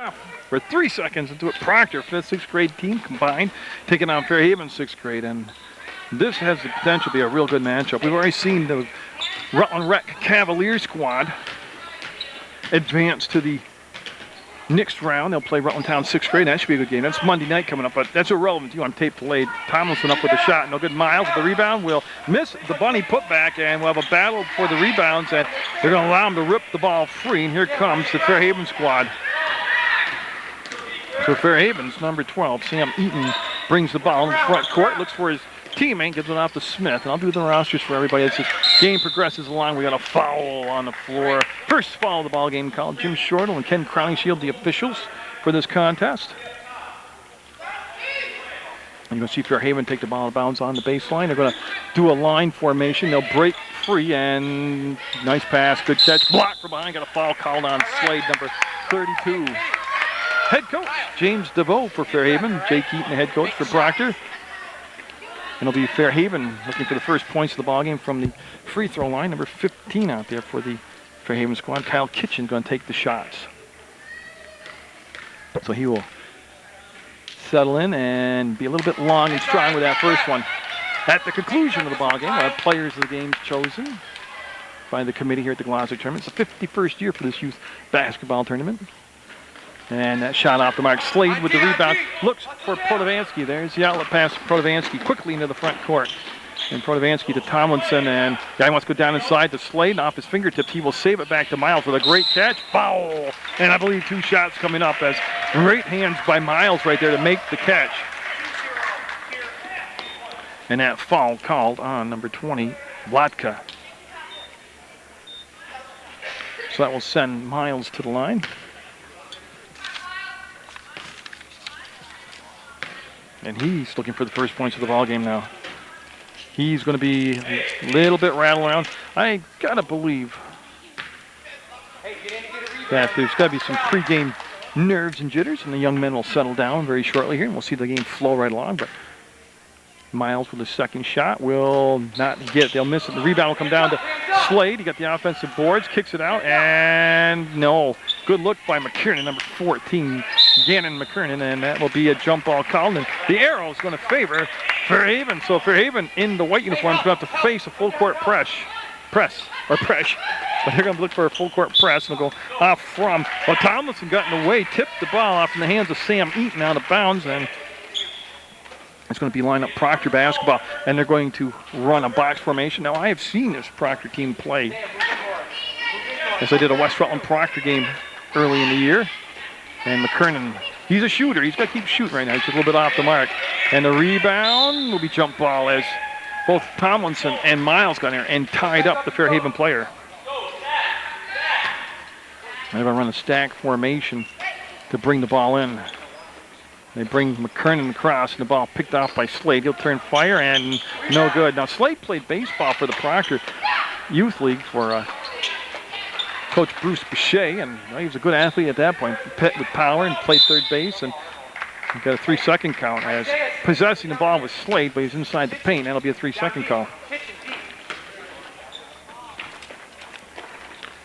half. We're 3 seconds into it. Proctor, 5th, 6th grade team combined, taking on Fairhaven 6th grade. And this has the potential to be a real good matchup. We've already seen the Rutland Rec Cavalier squad advance to the next round. They'll play Rutland Town 6th grade. That should be a good game. That's Monday night coming up, but that's irrelevant to you on tape delayed. Tomlinson up with a shot. No good. Miles with the rebound. Will miss the bunny putback, and we'll have a battle for the rebounds, and they're going to allow him to rip the ball free. And here comes the Fairhaven squad. So Fairhaven's number 12, Sam Eaton, brings the ball in the front court, looks for his teammate, gives it off to Smith. And I'll do the rosters for everybody as this game progresses along. We got a foul on the floor. First foul of the ball game called. Jim Shortle and Ken Crowningshield, the officials for this contest. And you're going to see Fairhaven take the ball out of bounds on the baseline. They're going to do a line formation. They'll break free, and nice pass, good catch. Blocked from behind, got a foul called on Slade, number 32. Head coach, James DeVoe for Fairhaven. Jay Keaton, the head coach for Proctor. And it'll be Fairhaven looking for the first points of the ballgame from the free throw line. Number 15 out there for the Fairhaven squad. Kyle Kitchen going to take the shots. So he will settle in and be a little bit long and strong with that first one. At the conclusion of the ballgame, players of the game chosen by the committee here at the Glodzik tournament. It's the 51st year for this youth basketball tournament. And that shot off the mark. Slade with the rebound. Looks for Protovansky. There's the outlet pass. Protovansky quickly into the front court. And Protovansky to Tomlinson. And guy wants to go down inside to Slade. And off his fingertips, he will save it back to Miles with a great catch. Foul. And I believe 2 shots coming up as great hands by Miles right there to make the catch. And that foul called on number 20, Vlatka. So that will send Miles to the line. And he's looking for the first points of the ball game now. He's going to be a little bit rattled around. I got to believe that there's got to be some pregame nerves and jitters, and the young men will settle down very shortly here, and we'll see the game flow right along. But Miles with the second shot will not get it. They'll miss it. The rebound will come down to Slade. He got the offensive boards, kicks it out, and no. Good look by McKernan, number 14, Gannon McKernan, and that will be a jump ball called. And the arrow is going to favor Fairhaven. So Fairhaven in the white uniform is going to have to face a full court press. But they're going to look for a full court press, and they'll go off from. Well, Tomlinson got in the way, tipped the ball off in the hands of Sam Eaton out of bounds, and it's going to be line-up Proctor basketball, and they're going to run a box formation. Now, I have seen this Proctor team play, as I did a West Rutland Proctor game early in the year. And McKernan, he's a shooter. He's got to keep shooting right now. He's just a little bit off the mark. And the rebound will be jump ball as both Tomlinson and Miles got in there and tied up the Fairhaven player. They're going to run a stack formation to bring the ball in. They bring McKernan across, and the ball picked off by Slade. He'll turn fire, and no good. Now, Slade played baseball for the Proctor Youth League for Coach Bruce Boucher, and he was a good athlete at that point. Pit with power and played third base, and he got a 3-second count as possessing the ball with Slade, but he's inside the paint. That'll be a 3-second call.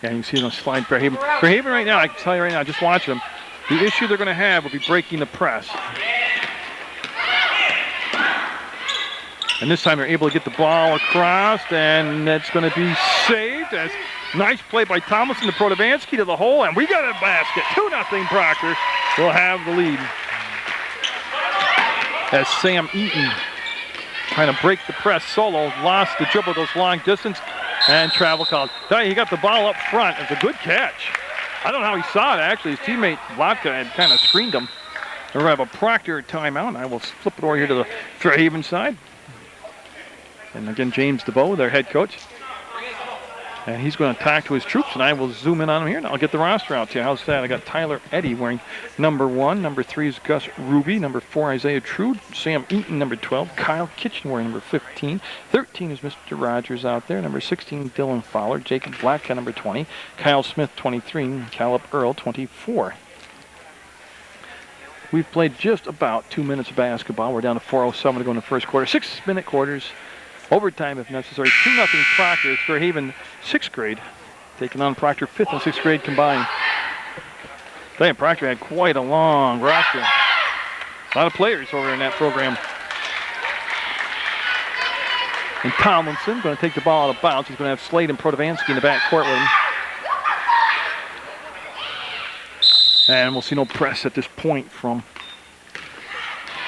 Yeah, you can see them slide Fairhaven. Fairhaven right now, I can tell you right now, just watching them, the issue they're going to have will be breaking the press. And this time they're able to get the ball across, and that's going to be saved. As nice play by Tomlinson to Protovansky to the hole, and we got a basket. 2-0 Proctor will have the lead. As Sam Eaton trying to break the press solo, lost the dribble, goes long distance, and travel called. He got the ball up front. It's a good catch. I don't know how he saw it, actually. His teammate Vlatka had kind of screened him. We're going to have a Proctor timeout. I will flip it over here to the Fairhaven side. And again, James DeVoe, their head coach. And he's going to talk to his troops, and I will zoom in on him here, and I'll get the roster out to you. How's that? I got Tyler Eddy wearing number 1. Number 3 is Gus Ruby. Number 4, Isaiah Trude. Sam Eaton, number 12. Kyle Kitchen wearing number 15. 13 is Mr. Rogers out there. Number 16, Dylan Fowler. Jacob Black, number 20. Kyle Smith, 23. And Caleb Earl, 24. We've played just about 2 minutes of basketball. We're down to 4:07 to go in the first quarter. 6-minute quarters. Overtime if necessary. 2-0 Proctor. It's Fairhaven 6th grade, taking on Proctor 5th and 6th grade combined. Diane Proctor had quite a long roster. A lot of players over in that program. And Tomlinson going to take the ball out of bounds. He's going to have Slade and Protovansky in the back court with him. And we'll see no press at this point from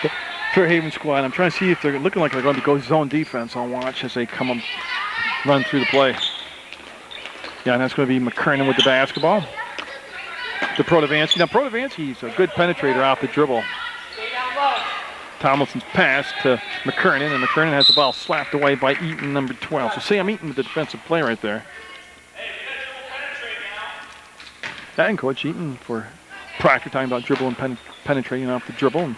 the Fairhaven squad. I'm trying to see if they're looking like they're going to go zone defense. I'll watch as they come up, run through the play. Yeah, and that's going to be McKernan with the basketball. To Protovansky. Now, Protovansky's a good penetrator off the dribble. Tomlinson's pass to McKernan, and McKernan has the ball slapped away by Eaton, number 12. So Sam Eaton with the defensive play right there. And Coach Eaton for Proctor talking about dribble and penetrating off the dribble. And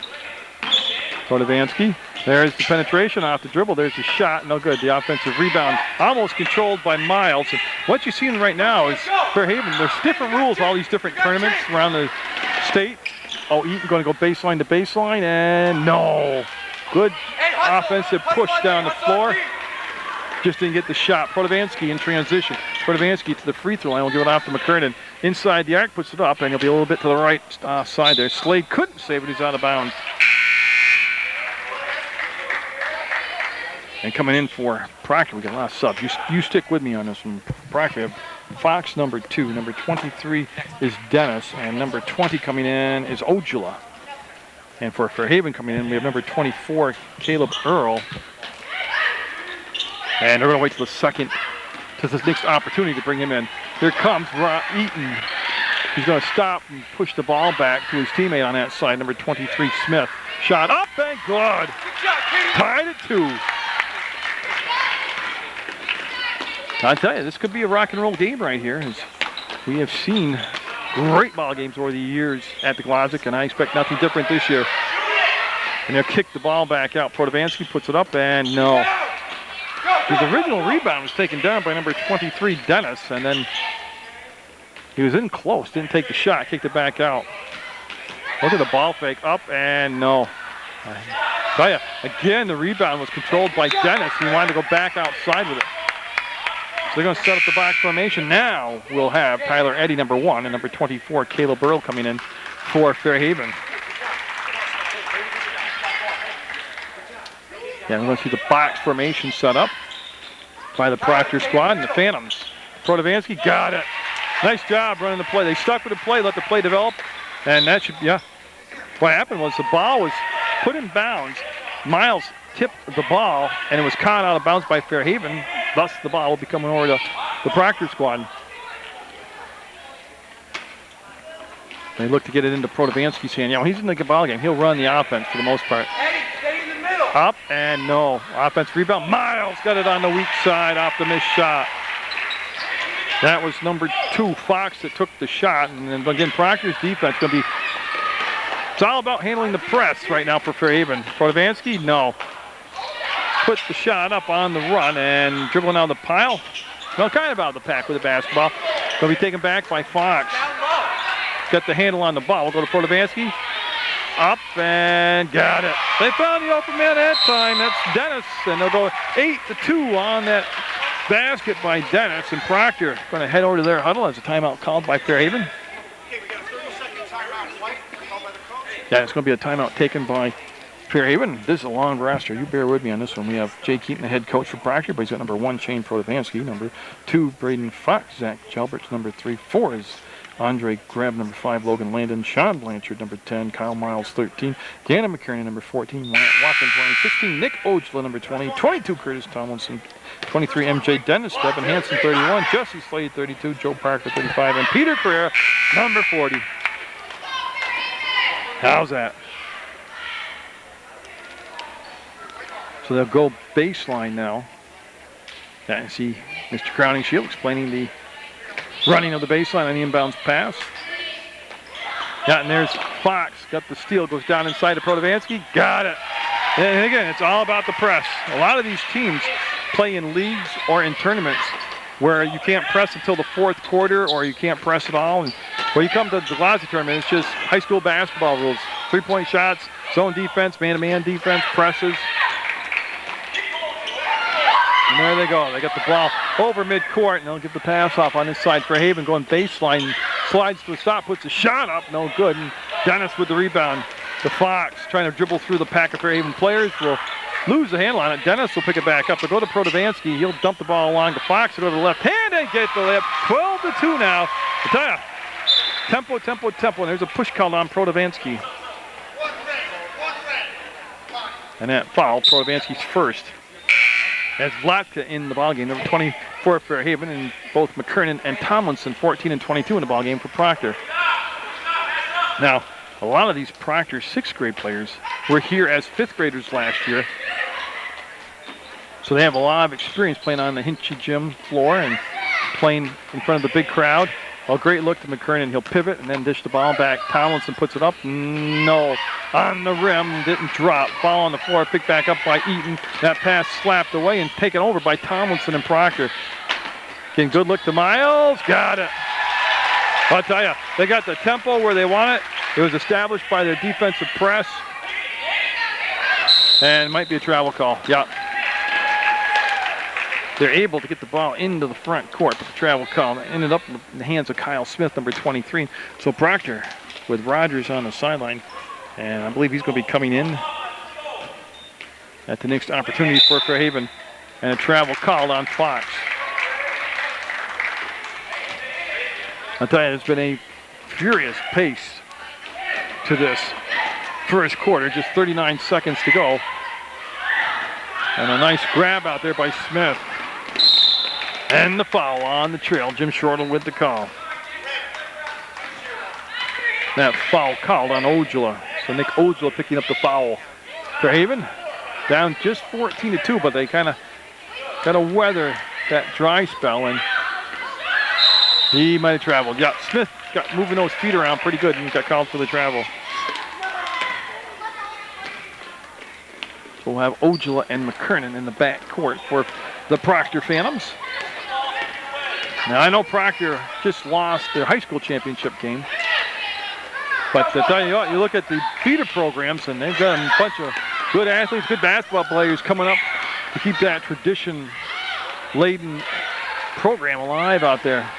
Protovansky, there's the penetration off the dribble. There's the shot, no good. The offensive rebound almost controlled by Miles. And what you're seeing right now is Fairhaven. There's different rules, all these different tournaments around the state. Oh, Eaton going to go baseline to baseline, and no. Good offensive push down the floor. Just didn't get the shot. Protovansky in transition. Protovansky to the free throw line. We'll give it off to McKernan. Inside the arc, puts it up, and he'll be a little bit to the right side there. Slade couldn't save it. He's out of bounds. And coming in for Proctor, we got a lot of subs. You stick with me on this one. Proctor, we have Fox number 2, number 23 is Dennis, and number 20 coming in is Ojula. And for Fairhaven coming in, we have number 24, Caleb Earl. And they're going to wait till the second, to the next opportunity to bring him in. Here comes Eaton. He's going to stop and push the ball back to his teammate on that side, number 23, Smith. Shot up and good. Tied at 2. I'll tell you, this could be a rock and roll game right here, as we have seen great ball games over the years at the Glodzik, and I expect nothing different this year. And they'll kick the ball back out. Protovansky puts it up, and no. His original rebound was taken down by number 23, Dennis, and then he was in close, didn't take the shot, kicked it back out. Look at the ball fake, up and no. I tell you, again, the rebound was controlled by Dennis. He wanted to go back outside with it. So they're going to set up the box formation. Now we'll have Tyler Eddy, number 1, and number 24, Caleb Earl, coming in for Fairhaven. Yeah, we're going to see the box formation set up by the Proctor squad and the Phantoms. Protovansky got it. Nice job running the play. They stuck with the play, let the play develop, and that should, yeah. What happened was the ball was put in bounds. Miles tipped the ball, and it was caught out of bounds by Fairhaven. Thus, the ball will be coming over to the Proctor squad. They look to get it into Protovansky's hand. You know, he's in the ball game. He'll run the offense for the most part. Up and no. Offense rebound. Miles got it on the weak side off the missed shot. That was number 2, Fox, that took the shot. And then again, Proctor's defense going to be, it's all about handling the press right now for Fairhaven. Protovansky, no. Puts the shot up on the run and dribbling out of the pile. Well, kind of out of the pack with the basketball. Going to be taken back by Fox. Got the handle on the ball. We'll go to Protovansky. Up and got it. They found the open man that time. That's Dennis. And they'll go 8-2 on that basket by Dennis. And Proctor going to head over to their huddle as a timeout called by Fairhaven. Okay, we got a 30-second timeout called by the coach. Yeah, it's going to be a timeout taken by Fairhaven. This is a long roster. You bear with me on this one. We have Jay Keaton, the head coach for Proctor, but he's got number 1, Shane Protovansky. Number 2, Braden Fox. Zach Jalbert's number 3. 4 is Andre Greb, number 5, Logan Landon, Sean Blanchard, number 10, Kyle Miles, 13, Gannon McKernan, number 14, Wyatt Watkins, running 16, Nick Ojla, number 20, 22, Curtis Tomlinson, 23, MJ Dennis, Devin Hansen, 31, Jesse Slade, 32, Joe Parker, 35, and Peter Carrera, number 40. How's that? So they'll go baseline now. Yeah, and see Mr. Crowning Shield explaining the running of the baseline on the inbounds pass. Yeah, and there's Fox. Got the steal. Goes down inside to Protovansky. Got it. And again, it's all about the press. A lot of these teams play in leagues or in tournaments where you can't press until the 4th quarter or you can't press at all. And when you come to the Glodzik tournament, it's just high school basketball rules. 3-point shots, zone defense, man-to-man defense, presses. And there they go. They got the ball over midcourt, and they'll get the pass off on this side. Fairhaven going baseline slides to the stop, puts a shot up, no good. And Dennis with the rebound. The Fox trying to dribble through the pack of Fairhaven players will lose the handle on it. Dennis will pick it back up. They'll go to Protovansky. He'll dump the ball along to Fox. He'll go to the left hand and get the layup. 12-2 now. I tell ya, tempo, tempo, tempo. And there's a push called on Protovansky. And that foul, Protovansky's first. As Vlatka in the ballgame, number 24 for Fairhaven, and both McKernan and Tomlinson, 14 and 22 in the ballgame for Proctor. Now, a lot of these Proctor 6th grade players were here as 5th graders last year. So they have a lot of experience playing on the Hinchy Gym floor and playing in front of the big crowd. Well, great look to McKernan. He'll pivot and then dish the ball back. Tomlinson puts it up. No. On the rim. Didn't drop. Ball on the floor. Picked back up by Eaton. That pass slapped away and taken over by Tomlinson and Proctor. Getting good look to Miles. Got it. I'll tell you, they got the tempo where they want it. It was established by their defensive press. And it might be a travel call. Yep. They're able to get the ball into the front court, but the travel call ended up in the hands of Kyle Smith, number 23. So Proctor with Rogers on the sideline, and I believe he's going to be coming in at the next opportunity for Fairhaven, and a travel called on Fox. I'll tell you, there's been a furious pace to this first quarter, just 39 seconds to go. And a nice grab out there by Smith. And the foul on the trail. Jim Shortle with the call. That foul called on Ojala. So Nick Ojala picking up the foul. Fairhaven down just 14-2, but they kind of got to weather that dry spell, and he might have traveled. Yeah, Smith got moving those feet around pretty good and got called for the travel. So we'll have Ojala and McKernan in the back court for the Proctor Phantoms. Now, I know Proctor just lost their high school championship game, but to tell you what, you look at the feeder programs, and they've got a bunch of good athletes, good basketball players coming up to keep that tradition-laden program alive out there.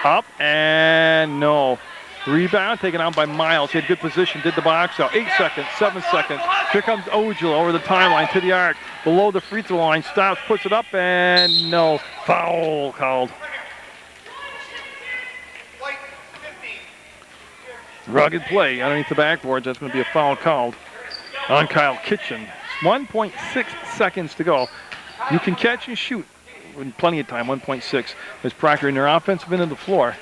Up and no. Rebound taken out by Miles. He had good position, did the box out. 8 seconds, 7 seconds. Here comes Ojala over the timeline to the arc. Below the free throw line, stops, puts it up, and no. Foul called. Rugged play underneath the backboards. That's going to be a foul called on Kyle Kitchen. 1.6 seconds to go. You can catch and shoot in plenty of time, 1.6. As Proctor in their offensive end of the floor.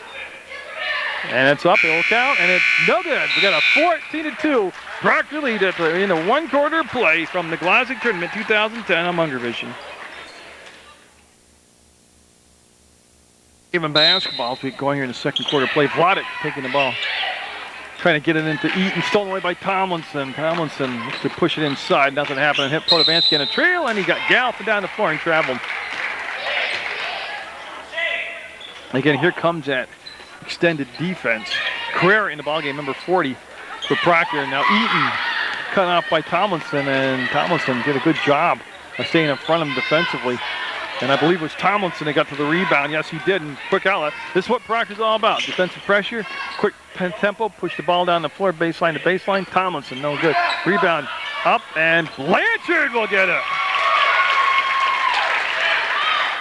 And it's up, it'll count, and it's no good. We got a 14-2 Proctor lead in the one-quarter play from the Glodzik Tournament 2010 on Munger Vision. Even basketball as we go here in the second quarter play. Glodzik taking the ball. Trying to get it into Eaton, stolen away by Tomlinson. Tomlinson looks to push it inside, nothing happened. Hit Protovansky on a trail, and he got galloped down the floor and traveled. Again, here comes that extended defense. Carrera in the ballgame, number 40 for Proctor. Now Eaton cut off by Tomlinson, and Tomlinson did a good job of staying in front of him defensively. And I believe it was Tomlinson that got to the rebound. Yes, he did, and quick outlet. This is what Proctor's all about. Defensive pressure, quick tempo, push the ball down the floor, baseline to baseline. Tomlinson, no good. Rebound up, and Blanchard will get it.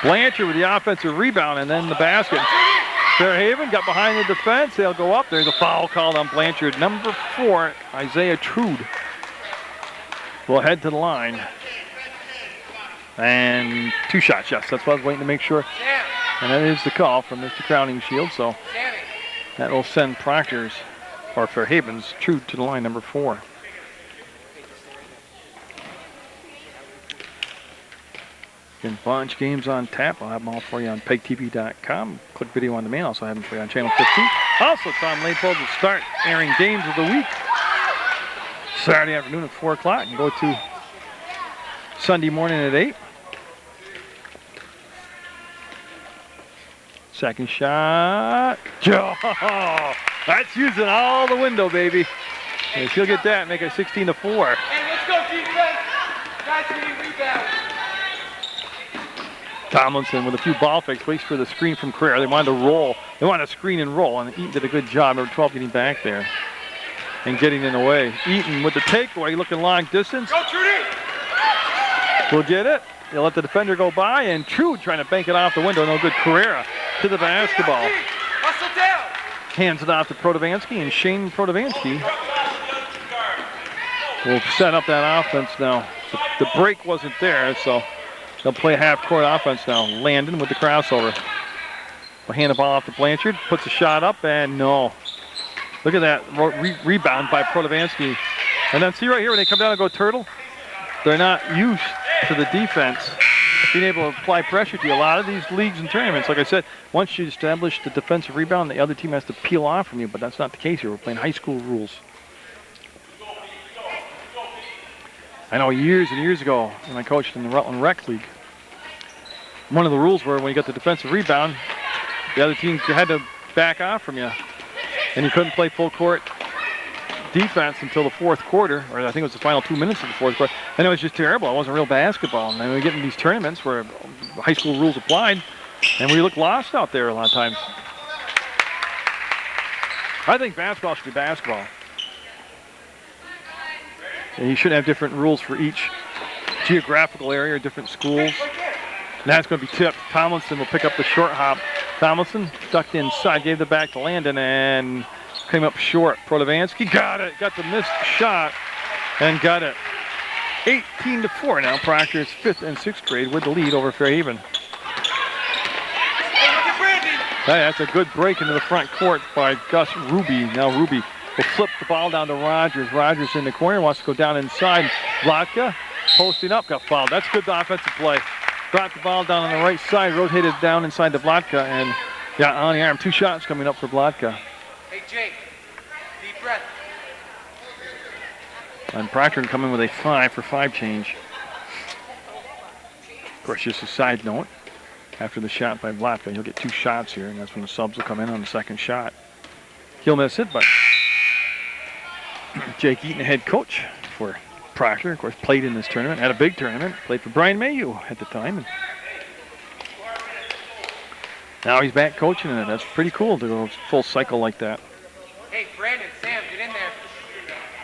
Blanchard with the offensive rebound, and then the basket. Fairhaven got behind the defense. They'll go up. There's a foul called on Blanchard. Number 4, Isaiah Trude, will head to the line. And 2 shots, yes. That's what I was waiting to make sure. And that is the call from Mr. Crowning Shield. So that will send Proctor's, or Fairhaven's, Trude to the line, number 4. Again, bunch games on tap. I'll have them all for you on PEGTV.com. Click video on demand. Also have them for you on channel 15. Also, Tom Leopold will start airing games of the week Saturday afternoon at 4 o'clock and go to Sunday morning at 8. Second shot. Oh, that's using all the window, baby. Yes, he'll get that, make it 16-4. Hey, let's go, defense. Guys, we need rebound. Tomlinson with a few ball fakes, waits for the screen from Carrera. They wanted to roll. They wanted to screen and roll, and Eaton did a good job. Number 12 getting back there and getting in the way. Eaton with the takeaway, looking long distance. Go, Trudy! Will get it. He'll let the defender go by, and Trude trying to bank it off the window. No good. Carrera to the basketball. Hustle down! Hands it off to Protovansky, and Shane Protovansky will set up that offense now. The break wasn't there, so they'll play half-court offense now. Landon with the crossover. Will hand the ball off to Blanchard. Puts a shot up, and no. Look at that rebound by Protovansky. And then see right here when they come down and go turtle, they're not used to the defense being able to apply pressure to you. A lot of these leagues and tournaments, like I said, once you establish the defensive rebound, the other team has to peel off from you, but that's not the case here. We're playing high school rules. I know years and years ago when I coached in the Rutland Rec League, one of the rules were when you got the defensive rebound, the other team had to back off from you, and you couldn't play full court defense until the fourth quarter, or I think it was the final 2 minutes of the fourth quarter, and it was just terrible. It wasn't real basketball. And then we get in these tournaments where high school rules applied, and we look lost out there a lot of times. I think basketball should be basketball. And you should have different rules for each geographical area or different schools. And that's going to be tipped. Tomlinson will pick up the short hop. Tomlinson ducked inside, gave the back to Landon, and came up short. Protovansky got it. Got the missed shot and got it. 18-4 now. Proctor's 5th and 6th grade with the lead over Fairhaven. Hey, that's a good break into the front court by Gus Ruby. Now Ruby will flip the ball down to Rogers. Rogers in the corner, wants to go down inside. Vladka posting up, got fouled. That's good offensive play. Brought the ball down on the right side, rotated down inside to Vladka, and got on the arm. 2 shots coming up for Vladka. Hey, Jake, deep breath. And Proctor coming with a 5-for-5 change. Of course, just a side note, after the shot by Vladka, he'll get 2 shots here, and that's when the subs will come in on the second shot. He'll miss it, but Jake Eaton, head coach for Proctor, of course, played in this tournament, had a big tournament, played for Brian Mayu at the time. And now he's back coaching in it. That's pretty cool to go full cycle like that. Hey, Brandon, Sam, get in there.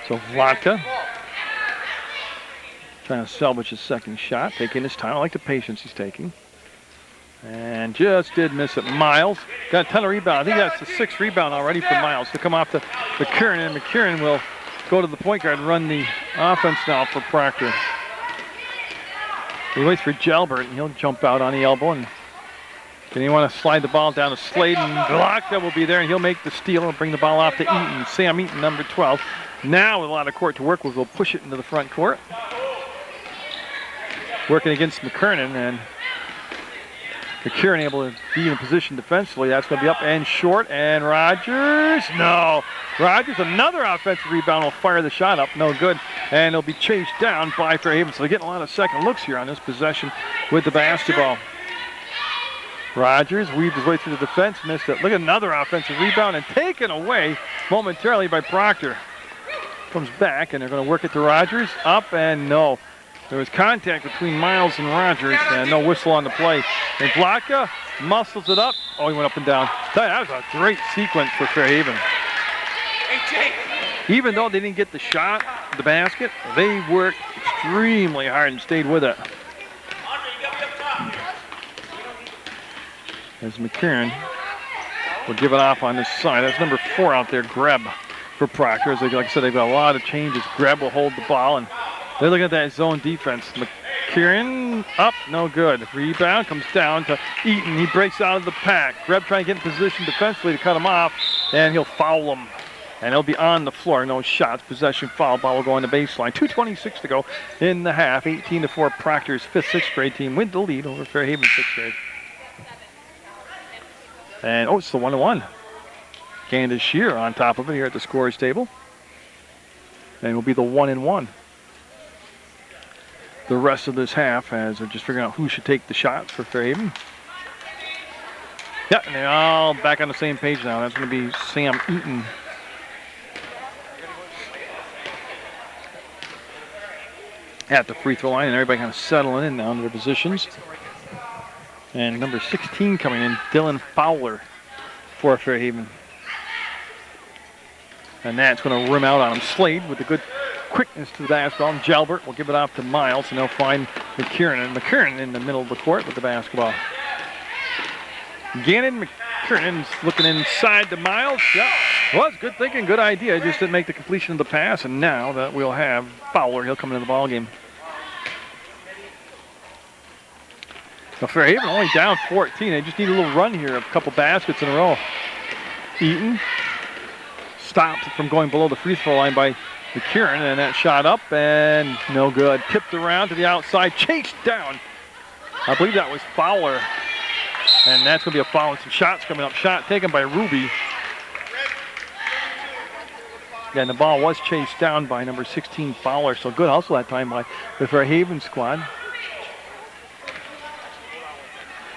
So Vladka trying to salvage his second shot, taking his time. I like the patience he's taking. And just did miss it. Miles got a ton of rebound. I think that's the 6th rebound already for Miles to come off to McKieran, and McKieran will go to the point guard and run the offense now for Proctor. He waits for Jalbert, and he'll jump out on the elbow, and then he want to slide the ball down to Sladen. Vladka will be there, and he'll make the steal and bring the ball off to Eaton. Sam Eaton, number 12. Now with a lot of court to work with, we'll push it into the front court. Working against McKernan, and McKiernan able to be in position defensively. That's going to be up and short, and Rogers, no. Rogers, another offensive rebound, will fire the shot up, no good, and it'll be chased down by Fairhaven. So they're getting a lot of second looks here on this possession with the basketball. Rogers weaved his way through the defense, missed it. Look at another offensive rebound, and taken away momentarily by Proctor. Comes back, and they're going to work it to Rogers, up and no. There was contact between Miles and Rogers, and no whistle on the play. And Vladka muscles it up. Oh, he went up and down. That was a great sequence for Fairhaven. Hey, Jake. Even though they didn't get the shot, the basket, they worked extremely hard and stayed with it. As McKiernan will give it off on this side. That's number 4 out there, Greb, for Proctor. As like I said, they've got a lot of changes. Greb will hold the ball, and they're looking at that zone defense. McKiernan up, no good. Rebound comes down to Eaton. He breaks out of the pack. Greb trying to get in position defensively to cut him off, and he'll foul him. And he'll be on the floor. No shots. Possession foul. Ball will go on the baseline. 2:26 to go in the half. 18-4. Proctor's 5th, 6th grade team with the lead over Fairhaven 6th grade. And it's the 1-1. Candace Shear on top of it here at the scorer's table. And it will be the 1-1. The rest of this half, as they're just figuring out who should take the shots for Fairhaven. Yep, and they're all back on the same page now. That's going to be Sam Eaton. At the free throw line, and everybody kind of settling in now in their positions. And number 16 coming in, Dylan Fowler for Fairhaven. And that's going to rim out on him. Slade with the good quickness to the basketball. And Jalbert will give it off to Miles, and they'll find McKiernan. And McKiernan in the middle of the court with the basketball. Gannon McKiernan's looking inside to Miles. Yeah, was good thinking, good idea. Just didn't make the completion of the pass, and now that we'll have Fowler. He'll come into the ball game. So Fairhaven only down 14. They just need a little run here, a couple baskets in a row. Eaton stopped from going below the free throw line by McKiernan, and that shot up and no good. Tipped around to the outside, chased down. I believe that was Fowler. And that's going to be a foul. Some shots coming up. Shot taken by Ruby. Yeah, and the ball was chased down by number 16 Fowler. So good hustle that time by the Fairhaven squad.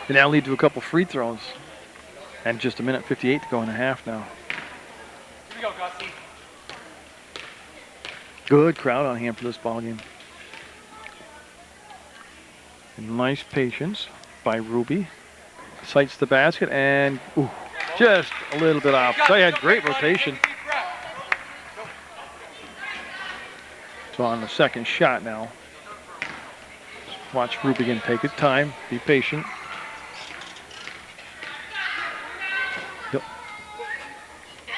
They now lead to a couple free throws. And just a minute 58 to go in the half now. Here we go, Gussie. Good crowd on hand for this ball game. And nice patience by Ruby. Sights the basket and just a little bit off. So he had great rotation. So on the second shot now. Watch Ruby again take his time, be patient.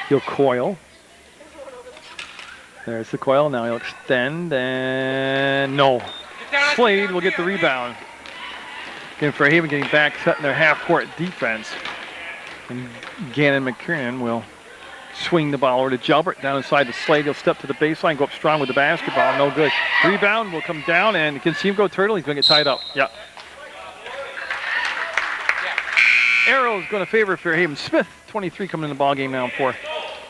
He'll coil. There's the coil. Now he'll extend and no. Slade will get the rebound. Again, Fairhaven getting back, setting their half-court defense. And Gannon McKiernan will swing the ball over to Jalbert down inside the Slade. He'll step to the baseline, go up strong with the basketball. No good. Rebound will come down, and you can see him go turtle. He's going to get tied up. Yeah. Arrow is going to favor Fairhaven. Smith, 23, coming in the ball game now for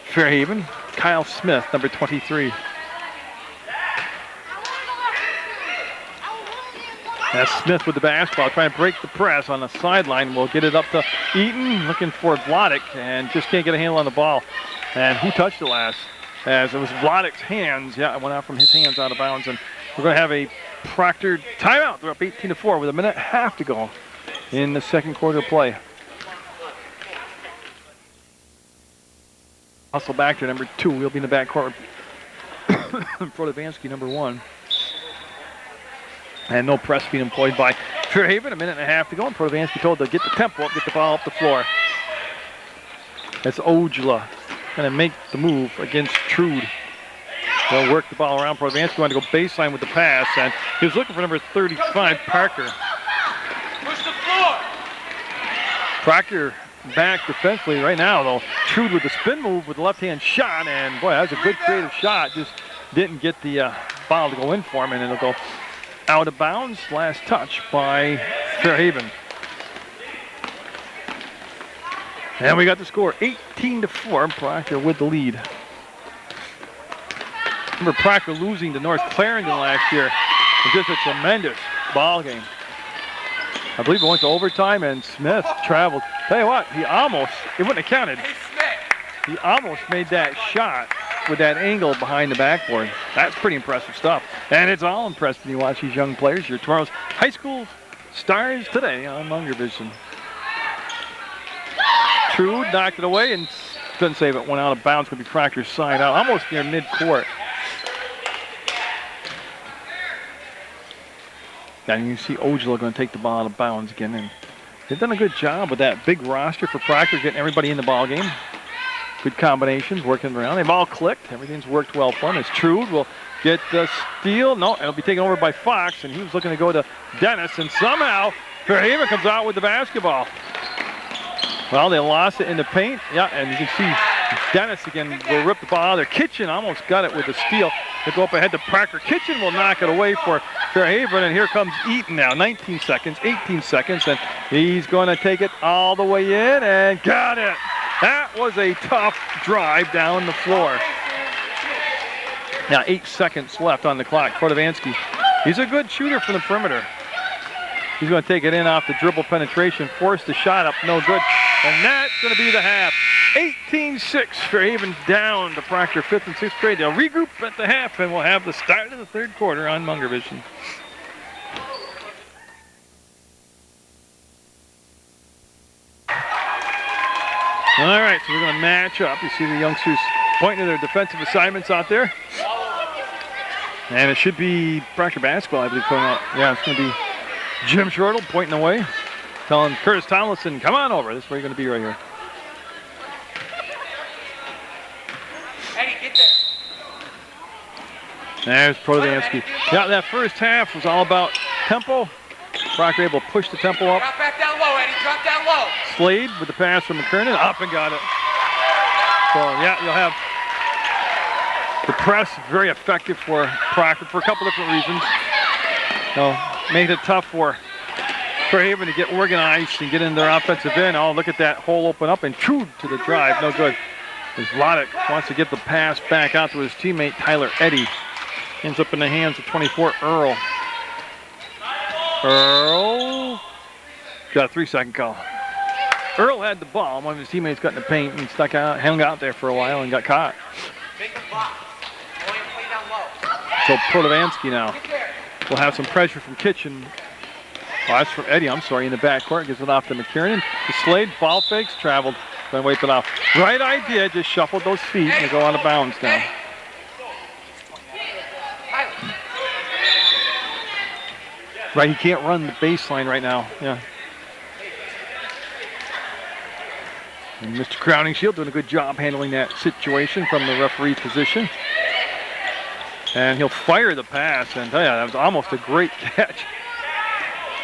Fairhaven. Kyle Smith, number 23. That's Smith with the basketball, trying to break the press on the sideline. We'll get it up to Eaton, looking for Glodzik, and just can't get a handle on the ball. And who touched it last? As it was Glodik's hands. Yeah, it went out from his hands out of bounds. And we're going to have a Proctor timeout. They're up 18-4 with a minute and a half to go in the second quarter of play. Hustle back to number 2. He'll be in the backcourt. Protovansky, number 1. And no press being employed by Fairhaven. A minute and a half to go. And Protovansky told to get the tempo up, get the ball up the floor. That's Ojala going to make the move against Trude. They'll work the ball around. Protovansky wanted to go baseline with the pass. And he was looking for number 35, Parker. Push the floor. Proctor back defensively right now, though. Trude with the spin move with the left-hand shot. And, boy, that's a good creative shot. Just didn't get the ball to go in for him. And it'll go out of bounds. Last touch by Fairhaven. And we got the score, 18-4. Proctor with the lead. Remember Proctor losing to North Clarendon last year. It was just a tremendous ball game. I believe it went to overtime, and Smith traveled. Tell you what, he almost, it wouldn't have counted. He almost made that shot with that angle behind the backboard. That's pretty impressive stuff. And it's all impressive when you watch these young players. Your tomorrow's high school stars today on Munger Vision. Trude knocked it away and couldn't save it. Went out of bounds. Going to be Proctor's side out, almost near midcourt. And you see Ojala going to take the ball out of bounds again. And they've done a good job with that big roster for Proctor, getting everybody in the ball game. Good combinations, working around. They've all clicked. Everything's worked well for them. As Trude will get the steal. No, it'll be taken over by Fox, and he was looking to go to Dennis, and somehow Fairhaven comes out with the basketball. Well, they lost it in the paint. Yeah, and you can see Dennis again will rip the ball out of there. Kitchen almost got it with the steal. They go up ahead to Proctor. Kitchen will knock it away for Fairhaven, and here comes Eaton now. 19 seconds, 18 seconds, and he's going to take it all the way in, and got it. That was a tough drive down the floor. Now 8 seconds left on the clock. Protovansky, he's a good shooter from the perimeter. He's going to take it in off the dribble penetration, force the shot up, no good. And that's going to be the half. 18-6, Fairhaven down to Proctor, 5th and 6th grade. They'll regroup at the half, and we'll have the start of the third quarter on Munger Vision. All right, so we're going to match up. You see the youngsters pointing to their defensive assignments out there. And it should be Proctor basketball, I believe, coming out. Yeah, it's going to be Jim Shortle pointing away, telling Curtis Tomlinson, come on over. This is where you're going to be right here. Eddie, get there. There's Protovansky. Yeah, that first half was all about tempo. Proctor able to push the tempo up. Drop back down low, Eddie. Drop down low. Slade with the pass from McKernan, up and got it. So, yeah, you'll have the press very effective for Proctor for a couple different reasons. Made it tough for Fairhaven to get organized and get in their offensive end. Oh, look at that hole open up and true to the drive. No good. As Glodzik wants to get the pass back out to his teammate Tyler Eddy. Ends up in the hands of 24 Earl. Earl got a 3-second call. Earl had the ball. One of his teammates got in the paint and hung out there for a while and got caught. Make them block. Go ahead and play down low. So Protovansky now will have some pressure from Kitchen. Oh, that's from Eddy, I'm sorry, in the backcourt. Gives it off to McKernan. To Slade, ball fakes, traveled, then wiped it off. Right idea, just shuffled those feet and go out of bounds now. Right, he can't run the baseline right now. Yeah. And Mr. Crowningshield doing a good job handling that situation from the referee position. And he'll fire the pass. And tell you, that was almost a great catch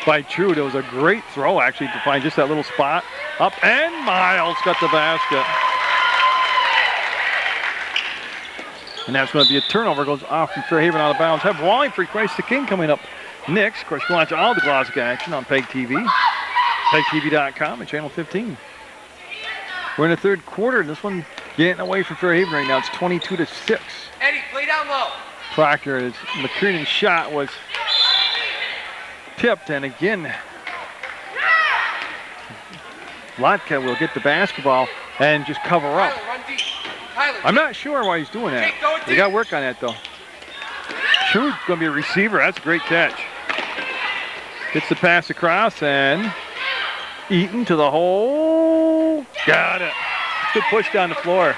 by Trude. It was a great throw, actually, to find just that little spot. Up, and Miles got the basket. And that's going to be a turnover. Goes off from Fairhaven out of bounds. Have Wallingford, Christ the King coming up next. Of course, you can watch all the Glodzik action on PEGTV. PEGTV.com and Channel 15. We're in the third quarter. This one getting away from Fairhaven right now. It's 22-6. Eddie, play down low. Proctor, McKernan's shot was tipped, and again, Lotka will get the basketball and just cover up. Tyler, run deep. Tyler, I'm not sure why he's doing that. Jake, go deep. They got to work on that, though. Trude's going to be a receiver. That's a great catch. Gets the pass across, and Eaton to the hole. Got it. Good push down the floor.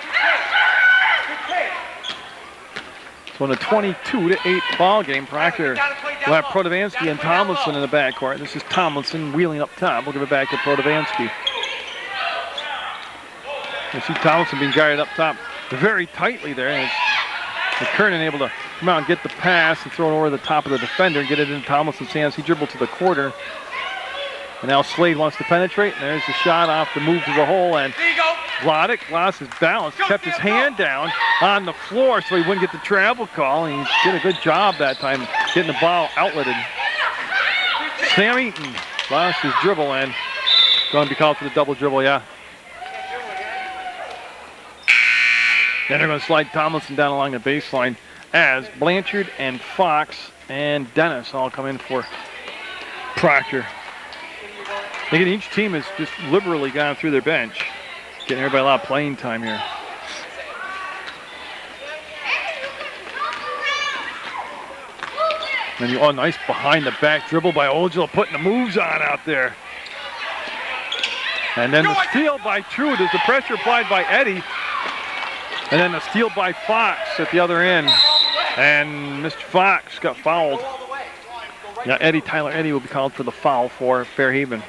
So in a 22-8 ball game, Proctor will have Protovansky and Tomlinson in the backcourt. This is Tomlinson wheeling up top. We'll give it back to Protovansky. You see Tomlinson being guarded up top very tightly there. And McKernan able to come out and get the pass and throw it over the top of the defender and get it into Tomlinson's hands. He dribbled to the quarter. And now Slade wants to penetrate. And there's the shot off the move to the hole. And Glodzik lost his balance, kept his hand down on the floor so he wouldn't get the travel call. And he did a good job that time getting the ball outletted. Sam Eaton lost his dribble and going to be called for the double dribble, yeah. Then they're going to slide Tomlinson down along the baseline as Blanchard and Fox and Dennis all come in for Proctor. Again, each team has just liberally gone through their bench, getting everybody a lot of playing time here. And oh, nice behind the back dribble by Ojala, putting the moves on out there. And then the steal by Trude as the pressure applied by Eddy. And then the steal by Fox at the other end. And Mr. Fox got fouled. Yeah, Tyler Eddy will be called for the foul for Fairhaven.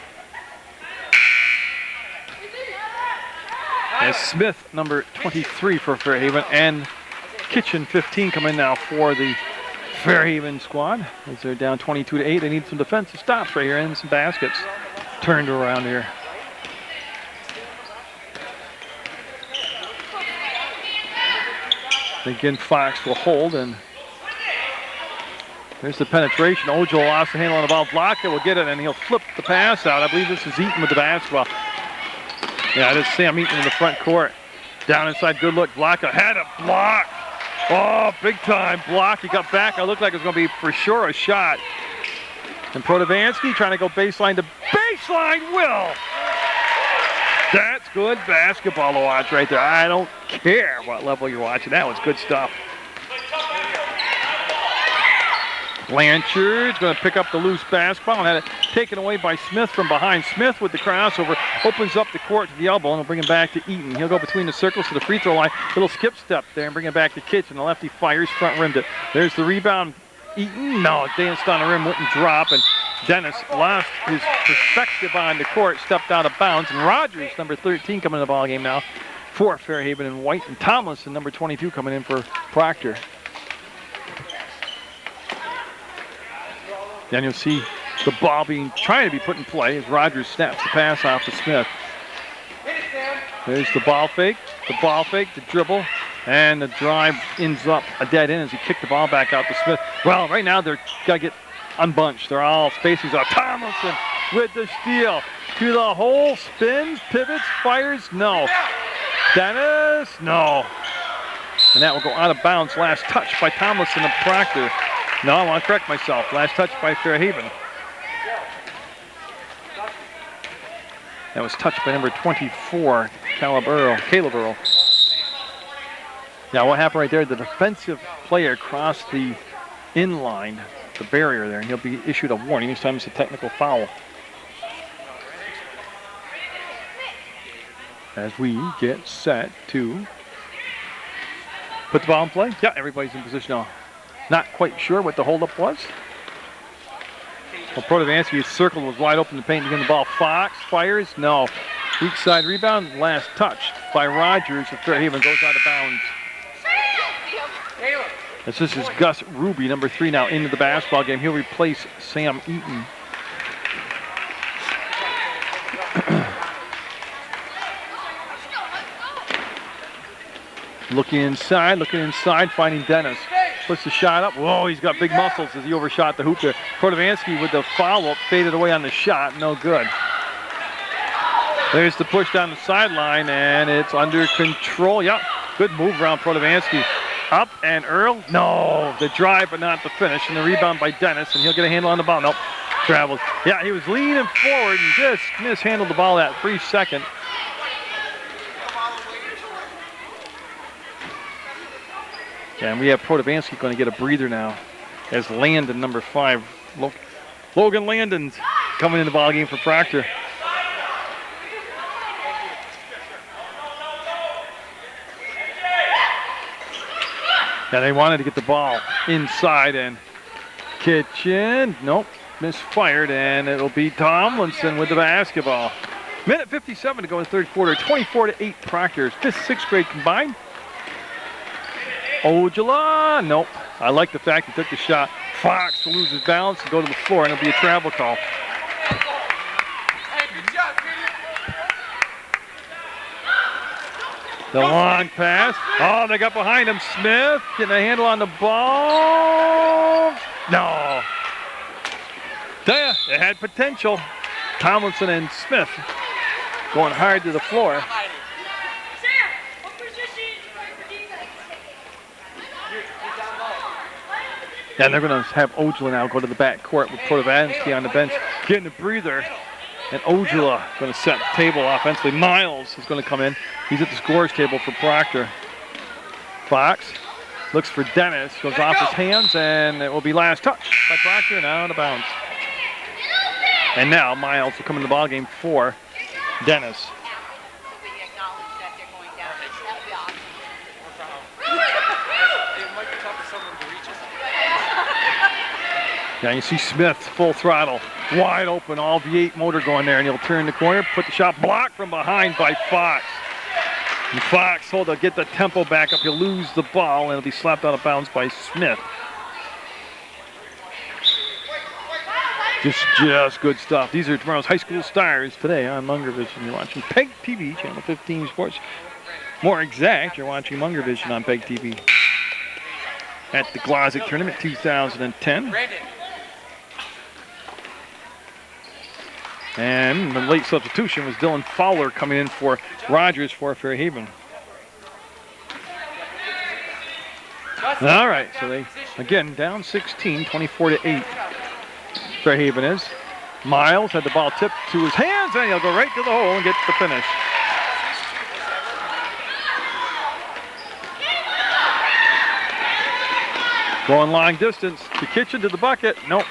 As Smith, number 23 for Fairhaven, and Kitchen, 15, come in now for the Fairhaven squad. As they're down 22-8, they need some defensive stops right here and some baskets turned around here. Again, Fox will hold, and there's the penetration. Ojala lost the handle on the ball. Blocker will get it, and he'll flip the pass out. I believe this is Eaton with the basketball. Yeah, it is Sam Eaton in the front court. Down inside, good look. Blocker had a block. Oh, big time block. He got back. It looked like it was going to be for sure a shot. And Protovansky trying to go baseline to baseline. Will. That's good basketball to watch right there. I don't care what level you're watching. That was good stuff. Blanchard's going to pick up the loose basketball and had it taken away by Smith from behind. Smith with the crossover opens up the court to the elbow and will bring him back to Eaton. He'll go between the circles to the free throw line. Little skip step there and bring it back to Kitchen. The lefty fires, front rimmed it. There's the rebound. Eaton, no, danced on the rim, wouldn't drop, and Dennis lost his perspective on the court, stepped out of bounds, and Rogers, number 13, coming in the ball game now for Fairhaven in white, and Tomlinson, number 22, coming in for Proctor. Then you'll see the ball trying to be put in play as Rogers snaps the pass off to Smith. There's the ball fake, the dribble, and the drive ends up a dead end as he kicked the ball back out to Smith. Well, right now they're got to get unbunched. They're all spacings out. Tomlinson with the steal. To the hole, spins, pivots, fires, no. Dennis, no. And that will go out of bounds. Last touch by Tomlinson and Proctor. No, I want to correct myself. Last touch by Fairhaven. That was touched by number 24, Caleb Earl. Yeah, what happened right there, the defensive player crossed the inline, the barrier there, and he'll be issued a warning. This time it's a technical foul. As we get set to put the ball in play. Yeah, everybody's in position now. Not quite sure what the holdup was. Well, Protovansky's circle was wide open to paint again. The ball. Fox fires. No. Weak side rebound. Last touch by Rogers. And Fairhaven goes out of bounds. This is Gus Ruby, number 3, now into the basketball game. He'll replace Sam Eaton. Looking inside, finding Dennis. Puts the shot up. Whoa, he's got big muscles as he overshot the hoop there. Protovansky with the follow-up, faded away on the shot. No good. There's the push down the sideline, and it's under control. Yep, good move around Protovansky. Up, and Earl, no. The drive, but not the finish. And the rebound by Dennis, and he'll get a handle on the ball. Nope, travels. Yeah, he was leaning forward and just mishandled the ball that 3 second. And we have Protovansky going to get a breather now as Landon, number 5. Logan Landon's coming in the ball game for Proctor. Yeah, they wanted to get the ball inside, and Kitchen, nope, misfired, and it'll be Tomlinson with the basketball. Minute 57 to go in the third quarter, 24-8 Proctor. 5th, 6th grade combined. Ojala, nope. I like the fact he took the shot. Fox will lose his balance and go to the floor, and it'll be a travel call. The long pass. Oh, they got behind him. Smith getting a handle on the ball. No. Tell ya, it had potential. Tomlinson and Smith going hard to the floor. And they're going to have Ojala now go to the back court with Protovansky on the bench, getting a breather. And Ojala going to set the table offensively. Miles is going to come in. He's at the scorer's table for Proctor. Fox looks for Dennis, goes off his hands, and it will be last touch by Proctor and out of bounds. And now Miles will come in the ballgame for Dennis. Yeah, you see Smith full throttle, wide open, all V8 motor going there, and he'll turn the corner, put the shot blocked from behind by Fox. And Fox, to get the tempo back up, he'll lose the ball, and it'll be slapped out of bounds by Smith. Just good stuff. These are tomorrow's high school stars today on Munger Vision. You're watching PEGTV, Channel 15 Sports. More exact, you're watching Munger Vision on PEGTV. At the Glodzik Tournament 2010. And the late substitution was Dylan Fowler coming in for Rogers for Fairhaven. All right, so they, again, down 16, 24-8. Fairhaven is. Miles had the ball tipped to his hands, and he'll go right to the hole and get the finish. Going long distance. The kitchen to the bucket. Nope.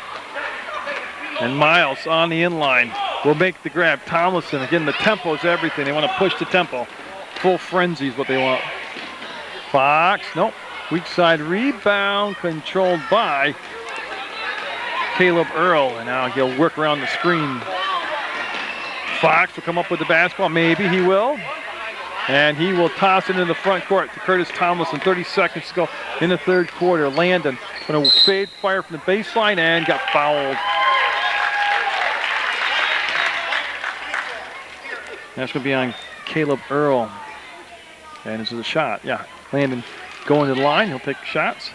And Miles on the inline will make the grab. Tomlinson, again, the tempo is everything. They want to push the tempo. Full frenzy is what they want. Fox, nope. Weak side rebound controlled by Caleb Earl. And now he'll work around the screen. Fox will come up with the basketball. Maybe he will. And he will toss it into the front court to Curtis Tomlinson. 30 seconds to go in the third quarter. Landon going to fade fire from the baseline and got fouled. That's going to be on Caleb Earl. And this is a shot. Yeah, Landon going to the line. He'll take the shots.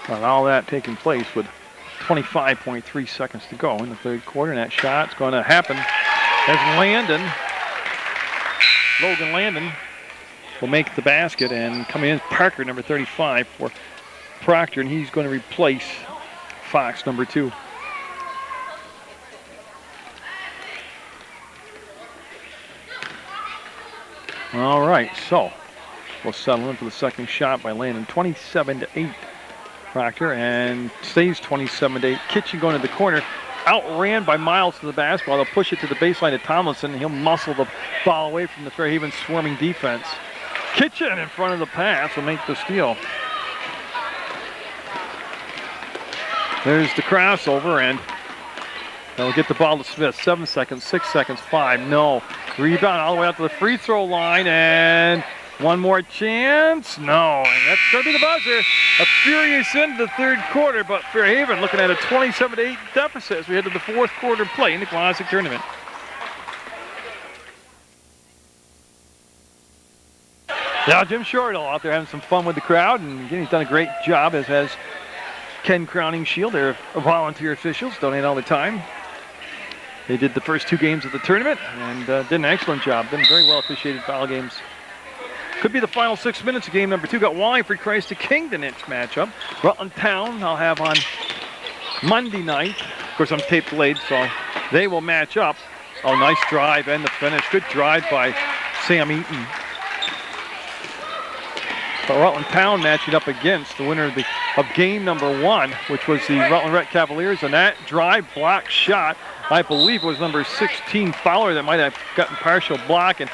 Well, all that taking place with 25.3 seconds to go in the third quarter. And that shot's going to happen as Logan Landon will make the basket. And coming in is Parker, number 35, for Proctor. And he's going to replace Fox, number 2. All right, so we'll settle in for the second shot by Landon. 27-8, Proctor, and stays 27-8. Kitchen going to the corner, outran by Miles to the basketball. They'll push it to the baseline to Tomlinson. He'll muscle the ball away from the Fairhaven swarming defense. Kitchen in front of the pass will make the steal. There's the crossover, and they'll get the ball to Smith. 7 seconds, 6 seconds, 5. No. Rebound all the way out to the free throw line, and one more chance. No, and that's going to be the buzzer. A furious end to the third quarter, but Fairhaven looking at a 27-8 deficit as we head to the fourth quarter play in the Glodzik tournament. Now Jim Shortall out there having some fun with the crowd, and again, he's done a great job, as has Ken Crowning Shield. They're volunteer officials, donate all the time. They did the first 2 games of the tournament and did an excellent job. Been very well officiated foul games. Could be the final 6 minutes of game number 2. Got Wallingford Christ to Kingdon next matchup. Rutland Town I'll have on Monday night. Of course, I'm tape delayed, so they will match up. Oh, nice drive and the finish. Good drive by Sam Eaton. But Rutland Town matching up against the winner of game number 1, which was the Rutland Red Cavaliers. And that drive block shot, I believe, was number 16 Fowler that might have gotten partial block. And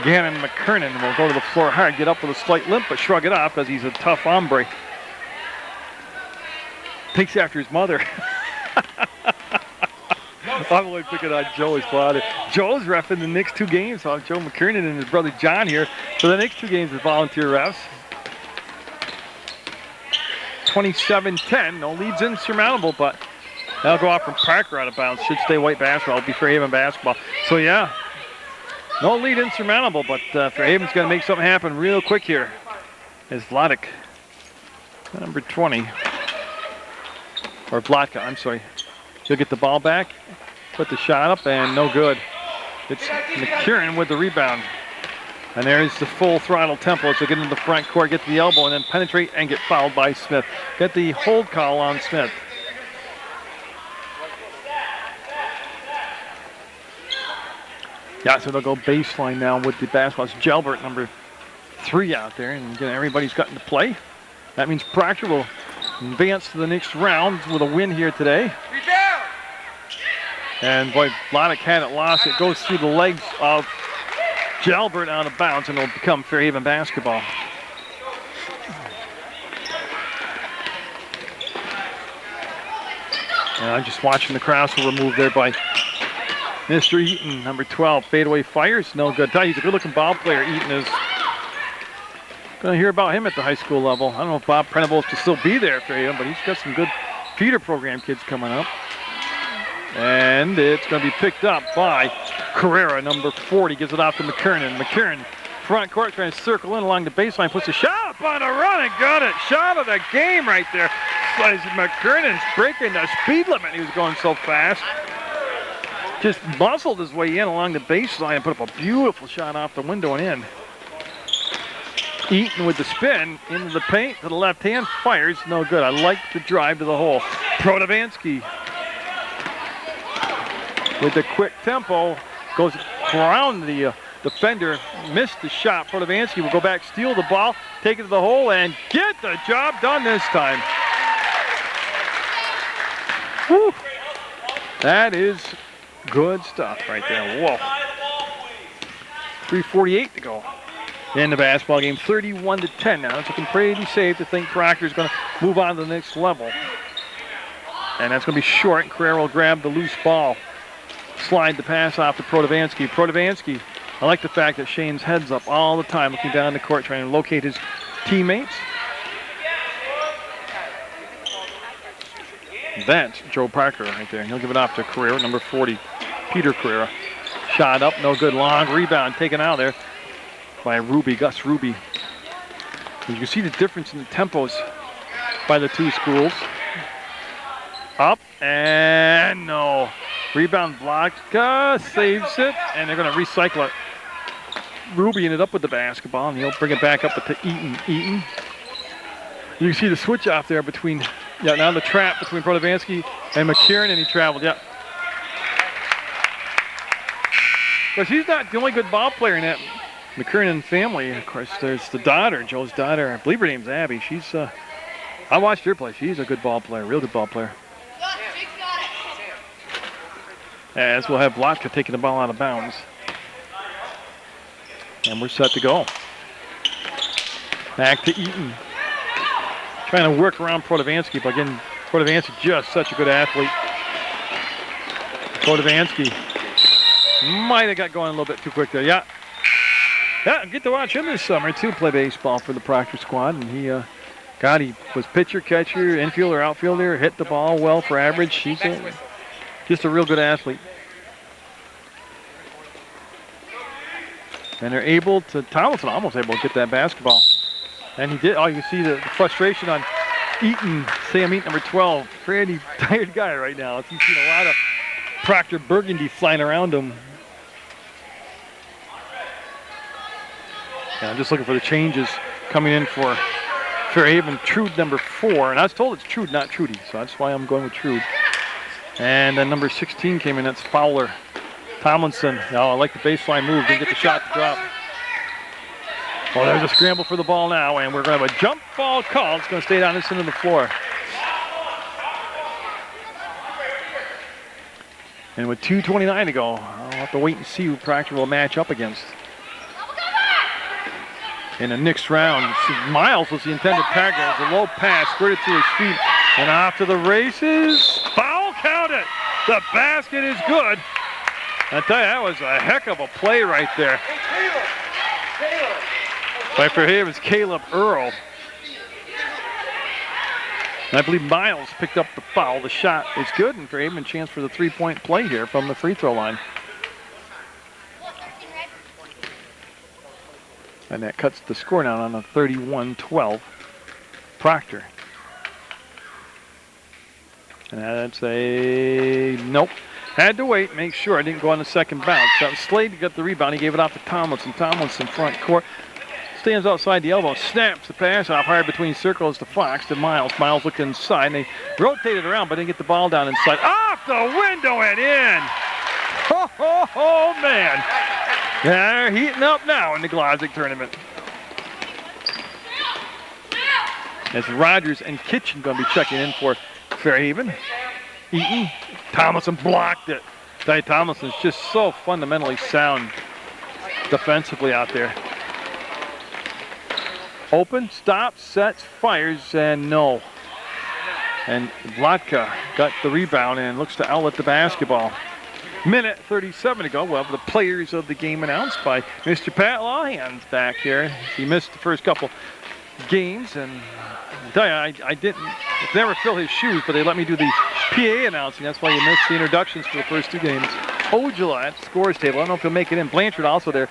Gannon McKernan will go to the floor hard, get up with a slight limp, but shrug it off because he's a tough hombre. Takes after his mother. I'm only picking on Joe's father. Joe's reffing the next 2 games. So Joe McKernan and his brother John here for the next 2 games as volunteer refs. 27-10. No lead's insurmountable, but that'll go off from Parker out of bounds. Should stay white basketball. It'll be Fairhaven basketball. So, yeah, no lead insurmountable, but Fairhaven's going to make something happen real quick here. As Glodzik, number 20, or Vlatka, I'm sorry. He'll get the ball back, put the shot up, and no good. It's McKieran with the rebound. And there's the full throttle tempo. So get into the front court, get to the elbow, and then penetrate and get fouled by Smith. Get the hold call on Smith. Yeah, so they'll go baseline now with the basketball. It's Gelbert, number 3 out there, and again, everybody's gotten to play. That means Proctor will advance to the next round with a win here today. And boy, Glodzik had it lost. It goes through the legs of Gelbert out of bounds, and it'll become Fairhaven basketball. And I'm just watching the crossover move there by Mr. Eaton, number 12. Fadeaway fires, no good. He's a good-looking ball player. Eaton is going to hear about him at the high school level. I don't know if Bob Prenibles will still be there for him, but he's got some good feeder program kids coming up. And it's going to be picked up by Carrera, number 40. Gives it off to McKernan. McKernan, front court, trying to circle in along the baseline. Puts a shot up on a run and got it. Shot of the game right there. As McKernan's breaking the speed limit. He was going so fast. Just muscled his way in along the baseline and put up a beautiful shot off the window and in. Eaton with the spin into the paint to the left hand. Fires, no good. I like the drive to the hole. Protovansky with the quick tempo, goes crowned the defender, missed the shot. Protovansky will go back, steal the ball, take it to the hole, and get the job done this time. Whew. That is good stuff right there. Whoa. 3:48 to go in the basketball game. 31-10 now. It's looking pretty safe to think Proctor's going to move on to the next level. And that's going to be short. Carrera will grab the loose ball. Slide the pass off to Protovansky. Protovansky, I like the fact that Shane's heads up all the time, looking down the court, trying to locate his teammates. That's Joe Parker right there. He'll give it off to Carrera, number 40, Peter Carrera. Shot up, no good. Long rebound taken out there by Gus Ruby. You can see the difference in the tempos by the two schools. Up and no. Rebound blocked. Gus saves it, and they're going to recycle it. Ruby ended up with the basketball, and he'll bring it back up to Eaton. Eaton. You can see the switch off there between, now the trap between Protovansky and McKieran, and he traveled, Because he's not the only good ball player in that McKiernan family. Of course, there's the daughter, Joe's daughter. I believe her name's Abby. She's, I watched her play. She's a good ball player, real good ball player. As we'll have Glodzik taking the ball out of bounds. And we're set to go. Back to Eaton. Trying to work around Protovansky, but again, Protovansky just such a good athlete. Protovansky might have got going a little bit too quick there. Yeah, get to watch him this summer too, play baseball for the Proctor squad. And he was pitcher, catcher, infielder, outfielder, hit the ball well for average. He's just a real good athlete. And they're able to, Tomlinson almost able to get that basketball. And he did. Oh, you can see the frustration on Eaton, Sam Eaton, number 12. Pretty tired guy right now. He's seen a lot of Proctor burgundy flying around him. And I'm just looking for the changes coming in for Fairhaven. Trude, number 4. And I was told it's Trude, not Trudy. So that's why I'm going with Trude. And then number 16 came in. That's Fowler. Tomlinson. Oh, I like the baseline move. Didn't get the shot to drop. Well, there's a scramble for the ball now, and we're going to have a jump ball call. It's going to stay down this end of the floor. And with 2:29 to go, I'll have to wait and see who Proctor will match up against. In the next round, Miles was the intended target. It was a low pass, squirted through his feet, and off to the races. Foul counted. The basket is good. I tell you, that was a heck of a play right there. By Fairhaven's Caleb Earl. And I believe Miles picked up the foul. The shot is good, and Fairhaven a chance for the three-point play here from the free throw line. And that cuts the score down on a 31-12 Proctor. And that's a nope. Had to wait, make sure I didn't go on the second bounce. That was Slade to get the rebound. He gave it off to Tomlinson. Tomlinson front court. Stands outside the elbow, snaps the pass off hard between circles to Fox to Miles. Miles looked inside, and they rotated around, but didn't get the ball down inside. Off the window and in! Oh, man. They're heating up now in the Glodzik tournament. As Rogers and Kitchen going to be checking in for Fairhaven. Eaton. Tomlinson blocked it. Ty Tomlinson's just so fundamentally sound defensively out there. Open, stops, sets, fires, and no. And Glodzik got the rebound and looks to outlet the basketball. Minute 37 to go. We'll have the players of the game announced by Mr. Pat Lawhands back here. He missed the first couple games, and I tell you, I didn't never fill his shoes, but they let me do the PA announcing. That's why you missed the introductions for the first two games. Ojala at the scores table. I don't know if he'll make it in. Blanchard also there.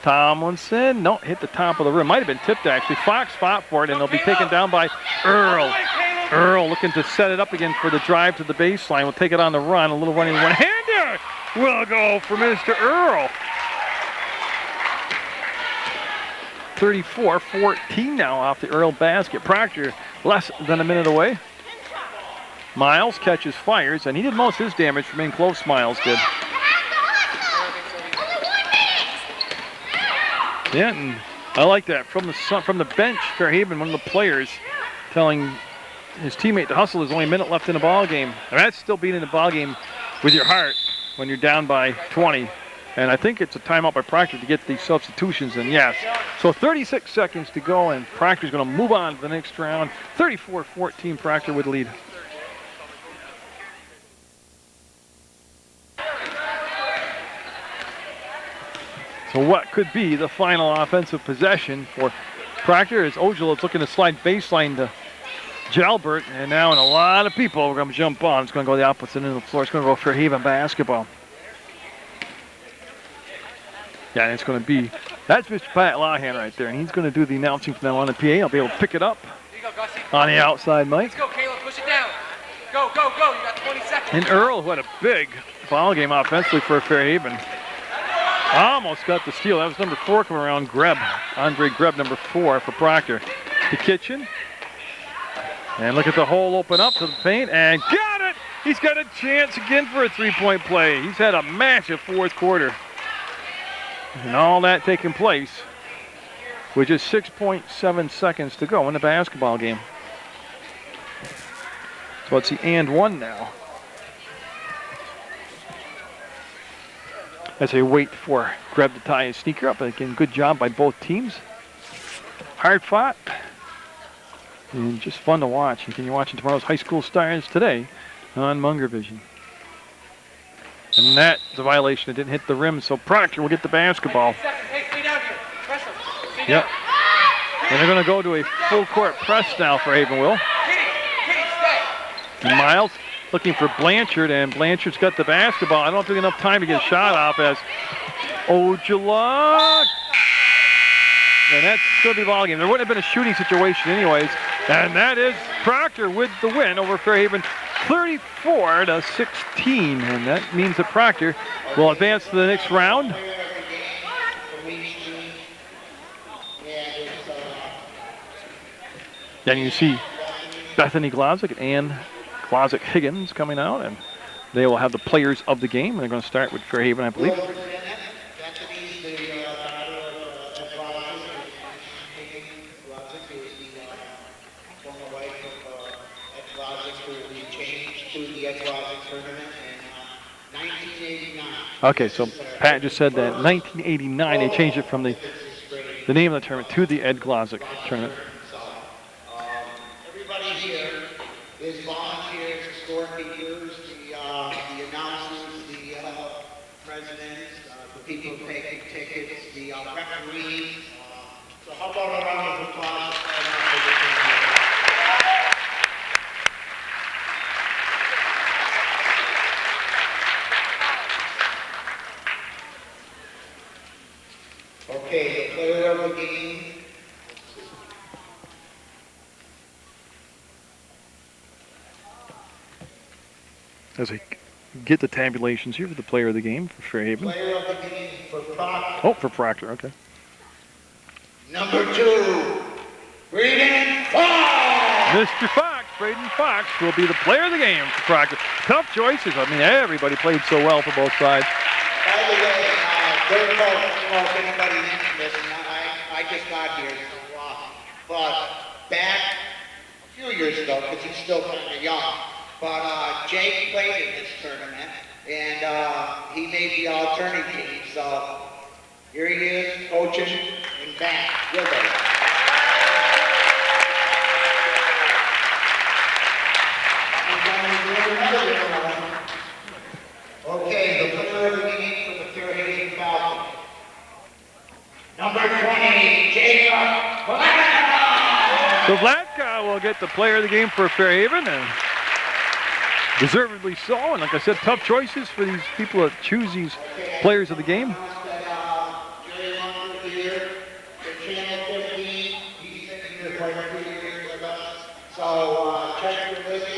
Tomlinson, no, hit the top of the rim. Might have been tipped, actually. Fox fought for it, and they'll be taken down by Earl. Earl looking to set it up again for the drive to the baseline. We'll take it on the run. A little running one-hander will go for Mr. Earl. 34-14 now off the Earl basket. Proctor less than a minute away. Miles catches, fires, and he did most of his damage from in close. Miles did. Yeah, and I like that. From the bench, Fairhaven, one of the players, telling his teammate to hustle. There's only a minute left in the ball game. And that's still being in the ball game with your heart when you're down by 20. And I think it's a timeout by Proctor to get these substitutions. And yes, so 36 seconds to go, and Proctor's going to move on to the next round. 34-14, Proctor with the lead. So what could be the final offensive possession for Proctor as Ojulov's looking to slide baseline to Jalbert, and now a lot of people are going to jump on. It's going to go the opposite end of the floor. It's going to go Fairhaven basketball. Yeah, and it's going to be, that's Mr. Pat Lahan right there, and he's going to do the announcing from now on the PA. I'll be able to pick it up on the outside mic. Let's go, Caleb. Push it down. Go, go, go. You got 20 seconds. And Earl, who had a big foul game offensively for Fairhaven, almost got the steal. That was number 4 coming around, Greb. Andre Greb, number 4 for Proctor. The kitchen. And look at the hole open up to the paint, and got it! He's got a chance again for a three-point play. He's had a massive fourth quarter. And all that taking place with just 6.7 seconds to go in the basketball game. So it's the and one now. As they wait for Greb to tie his sneaker up. Again, good job by both teams. Hard fought. And just fun to watch. Continue watching tomorrow's high school stars today on Munger Vision. And that's a violation. It didn't hit the rim, so Proctor will get the basketball. Hey, stay down here. Press him. Stay Yep. down. And they're going to go to a full court press now for Havenville. Kitty, stay. And Miles looking for Blanchard, and Blanchard's got the basketball. I don't know if there's enough time to get a shot off as Ojala. And that's going to be the ball game. There wouldn't have been a shooting situation anyways. And that is Proctor with the win over Fairhaven, 34-16. And that means that Proctor will advance to the next round. Then you see Bethany Glodzik and Glodzik Higgins coming out, and they will have the players of the game. They're going to start with Fairhaven, I believe. Okay, so Pat just said that in 1989 they changed it from the name of the tournament to the Ed Glodzik tournament. Everybody here is volunteers, scorekeepers, the announcers, the presidents, the people who take tickets, the referees. So how about a round of applause? Okay, the player of the game. As I get the tabulations here for the player of the game for Fairhaven. Player of the game for Proctor. Oh, for Proctor, okay. Number 2, Braden Fox. Mr. Fox, Braden Fox, will be the player of the game for Proctor. Tough choices. I mean, everybody played so well for both sides. By the way, third coach, I don't know if anybody mentioned this, and I just got here, but back a few years ago, because he's still kind of young, but Jake played in this tournament, and he made the alternate team, so here he is, coaching and back with us. Okay, the player of the game for the Fairhaven Falcons. Number 20, Jacob Vlatka. So Vlatka will get the player of the game for Fairhaven, and deservedly so. And like I said, tough choices for these people that choose these players of the game. Jerry Munger here, the Channel 15, he's been here for 3 years with us. So check your list.